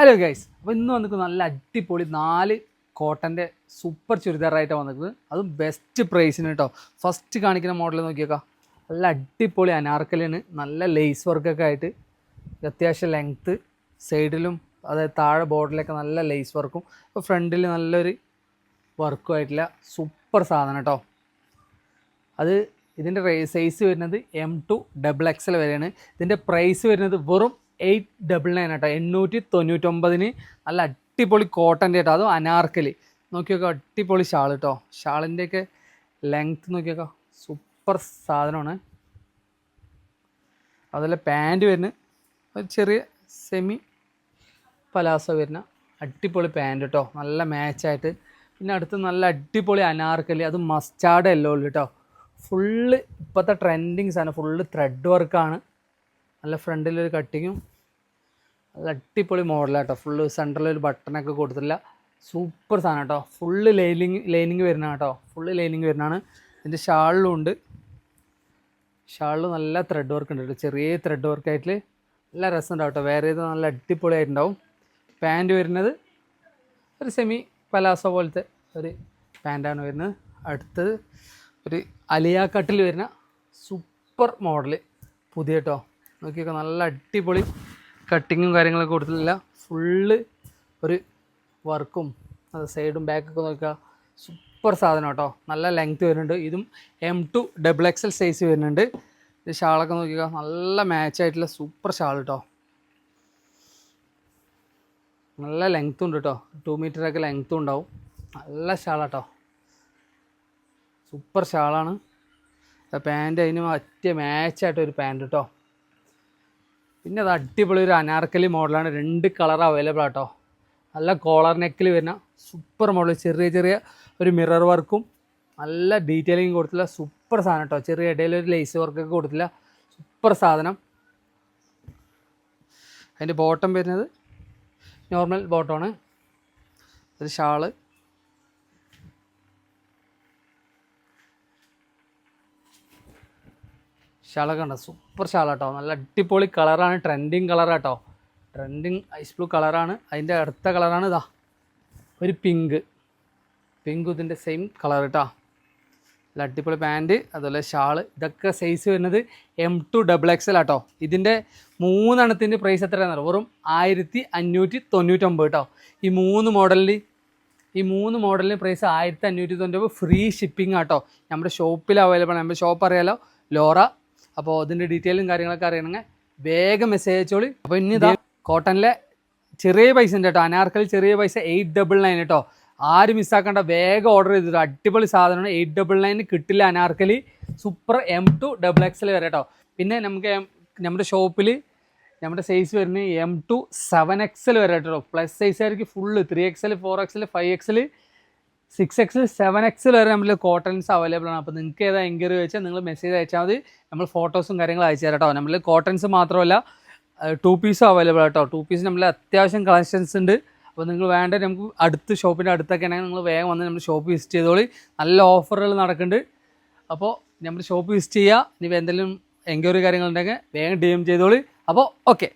Hello guys, അപ്പോൾ ഇന്ന് വന്നിട്ട് നല്ല അടിപൊളി 4 കോട്ടൻ്റെ സൂപ്പർ ചുരിദാറായിട്ടാണ് വന്നിട്ട്. അതും ബെസ്റ്റ് പ്രൈസിന് കേട്ടോ. ഫസ്റ്റ് കാണിക്കുന്ന മോഡൽ നോക്കിയേക്കാം. നല്ല അടിപൊളി അനാർക്കലിന് നല്ല ലേസ് വർക്കൊക്കെ ആയിട്ട് അത്യാവശ്യം ലെങ്ത്ത്, സൈഡിലും അതായത് താഴെ ബോർഡിലൊക്കെ നല്ല ലേസ് വർക്കും, അപ്പോൾ ഫ്രണ്ടിൽ നല്ലൊരു വർക്കും ആയിട്ടുള്ള സൂപ്പർ സാധനം കേട്ടോ. അത് ഇതിൻ്റെ സൈസ് വരുന്നത് M2XXL വരെയാണ്. ഇതിൻ്റെ പ്രൈസ് വരുന്നത് വെറും 899 കേട്ടോ. 899 നല്ല അടിപൊളി കോട്ടൻ്റെ കേട്ടോ. അതും അനാർക്കലി നോക്കിയൊക്കെ അടിപൊളി ഷാൾ കേട്ടോ. ഷാളിൻ്റെയൊക്കെ ലെങ്ത്ത് നോക്കിയൊക്കെ സൂപ്പർ സാധനമാണ്. അതുപോലെ പാൻറ്റ് വരുന്ന ഒരു ചെറിയ സെമി പലാസോ വരുന്ന അടിപൊളി പാൻറ്റ് കേട്ടോ. നല്ല മാച്ചായിട്ട്. പിന്നെ അടുത്ത് നല്ല അടിപൊളി അനാർക്കലി, അത് മസ്റ്റാർഡ് യെല്ലോ കേട്ടോ. ഫുള്ള് ഇപ്പോഴത്തെ ട്രെൻഡിങ് സാധനം. ഫുള്ള് ത്രെഡ് വർക്കാണ്. നല്ല ഫ്രണ്ടിലൊരു കട്ടിങ്ങും നല്ല അടിപൊളി മോഡലാട്ടോ. ഫുള്ള് സെൻറ്ററിലൊരു ബട്ടണൊക്കെ കൊടുത്തില്ല. സൂപ്പർ സാധനം കേട്ടോ. ഫുള്ള് ലൈനിങ് വരുന്ന കേട്ടോ. ഫുള്ള് ലൈനിങ് വരുന്നതാണ്. ഇതിൻ്റെ ഷാളിലും ഉണ്ട്. ഷാളിൽ നല്ല ത്രെഡ് വർക്ക് ഉണ്ട് കേട്ടോ. ചെറിയ ത്രെഡ് വർക്കായിട്ട് നല്ല രസമുണ്ടാവും കേട്ടോ. വേറെ ഇത് നല്ല അടിപൊളിയായിട്ടുണ്ടാവും. പാൻറ്റ് വരുന്നത് ഒരു സെമി പലാസോ പോലത്തെ ഒരു പാൻറ്റാണ് വരുന്നത്. അടുത്തത് ഒരു അലിയ കട്ടിൽ വരുന്ന സൂപ്പർ മോഡൽ പുതിയ കേട്ടോ. നോക്കിയൊക്കെ നല്ല അടിപൊളി കട്ടിങ്ങും കാര്യങ്ങളൊക്കെ കൊടുത്തിട്ടില്ല. ഫുള്ള് ഒരു വർക്കും അത് സൈഡും ബാക്കൊക്കെ നോക്കുക. സൂപ്പർ സാധനം കേട്ടോ. നല്ല ലെങ്ത്ത് വരുന്നുണ്ട്. ഇതും M2XXL സൈസ് വരുന്നുണ്ട്. ഇത് ഷാളൊക്കെ നോക്കിക്കുക. നല്ല മാച്ചായിട്ടുള്ള സൂപ്പർ ഷാൾ കേട്ടോ. നല്ല ലെങ്ത്തും ഉണ്ട് കേട്ടോ. 2 മീറ്ററൊക്കെ ലെങ്ത്തും ഉണ്ടാവും. നല്ല ഷാളാട്ടോ. സൂപ്പർ ഷാളാണ്. പാൻറ്റ് അതിന് മറ്റേ മാച്ചായിട്ടൊരു പാൻറ്റ് കേട്ടോ. പിന്നെ അത് അടിപൊളി ഒരു അനാർക്കലി മോഡലാണ്. 2 കളർ അവൈലബിൾ ആട്ടോ. നല്ല കോളർ നെക്കിൽ വരുന്ന സൂപ്പർ മോഡൽ. ചെറിയ ഒരു മിറർ വർക്കും നല്ല ഡീറ്റെയിലിംഗ് കൊടുത്തില്ല. സൂപ്പർ സാധനം കേട്ടോ. ചെറിയ ഇടയിലൊരു ലേസ് വർക്കൊക്കെ കൊടുത്തില്ല. സൂപ്പർ സാധനം. അതിൻ്റെ ബോട്ടം വരുന്നത് നോർമൽ ബോട്ടമാണ്. ഒരു ഷാള്, ഷാളൊക്കെ ഉണ്ടോ. സൂപ്പർ ഷാളാട്ടോ. നല്ല അടിപൊളി കളറാണ്. ട്രെൻഡിങ് കളറാട്ടോ. ട്രെൻഡിങ് ഐസ് ബ്ലൂ കളറാണ്. അതിൻ്റെ അടുത്ത കളറാണ് ഇതാ ഒരു പിങ്ക് ഇതിൻ്റെ സെയിം കളർ കേട്ടോ. നല്ല അടിപൊളി പാൻറ്റ്, അതുപോലെ ഷാള്. ഇതൊക്കെ സൈസ് വരുന്നത് M2XXL ആട്ടോ. ഇതിൻ്റെ 3 എണ്ണത്തിൻ്റെ പ്രൈസ് എത്രയാണെന്ന് വെറും 1599 കേട്ടോ. ഈ മൂന്ന് മോഡലിന് പ്രൈസ് 1599. ഫ്രീ ഷിപ്പിംഗ് ആട്ടോ. നമ്മുടെ ഷോപ്പിൽ അവൈലബിൾ ആണ്. നമ്മുടെ ഷോപ്പ് അറിയാലോ, ലോറ. അപ്പോൾ അതിൻ്റെ ഡീറ്റെയിലും കാര്യങ്ങളൊക്കെ അറിയണമെങ്കിൽ വേഗം മെസ്സേജ് അയച്ചോളി. അപ്പോൾ ഇനി ഇതാ കോട്ടണിലെ ചെറിയ പൈസ ഉണ്ട് കേട്ടോ. അനാർക്കലി ചെറിയ പൈസ 899 കേട്ടോ. ആരും മിസ്സാക്കേണ്ട, വേഗം ഓർഡർ ചെയ്തിട്ട് അടിപൊളി സാധനമാണ്. 899 കിട്ടില്ല അനാർക്കലി. സൂപ്പർ M2XXL വരെ കേട്ടോ. പിന്നെ നമുക്ക് നമ്മുടെ ഷോപ്പിൽ നമ്മുടെ സൈസ് വരുന്നത് M2 7XL വരെ കേട്ടോ. പ്ലസ് സൈസ് ആയിരിക്കും full. 3XL 4XL 5XL 6XL 7XL വരെ നമ്മൾ കോട്ടൺസ് അവൈലബിൾ ആണ്. അപ്പോൾ നിങ്ങൾക്ക് ഏതാ എൻക്വയറി വെച്ചാൽ നിങ്ങൾ മെസ്സേജ് അയച്ചാൽ മതി. നമ്മൾ ഫോട്ടോസും കാര്യങ്ങളും അയച്ചു തരാം കേട്ടോ. നമ്മൾ കോട്ടൺസ് മാത്രമല്ല 2 പീസും അവൈലബിൾ ആട്ടോ. 2 പീസ് നമ്മൾ അത്യാവശ്യം കളക്ഷൻസ് ഉണ്ട്. അപ്പോൾ നിങ്ങൾ വേണ്ട നമുക്ക് ഷോപ്പിൻ്റെ അടുത്തൊക്കെ ആണെങ്കിൽ നിങ്ങൾ വേഗം വന്ന് നമ്മുടെ ഷോപ്പ് വിസിറ്റ് ചെയ്തോളി. നല്ല ഓഫറുകൾ നടക്കുന്നുണ്ട്. അപ്പോൾ നമ്മുടെ ഷോപ്പ് വിസിറ്റ് ചെയ്യുക. ഇനി എന്തെങ്കിലും എൻക്വയറി കാര്യങ്ങളുണ്ടെങ്കിൽ വേഗം DM ചെയ്തോളി. അപ്പോൾ ഓക്കെ.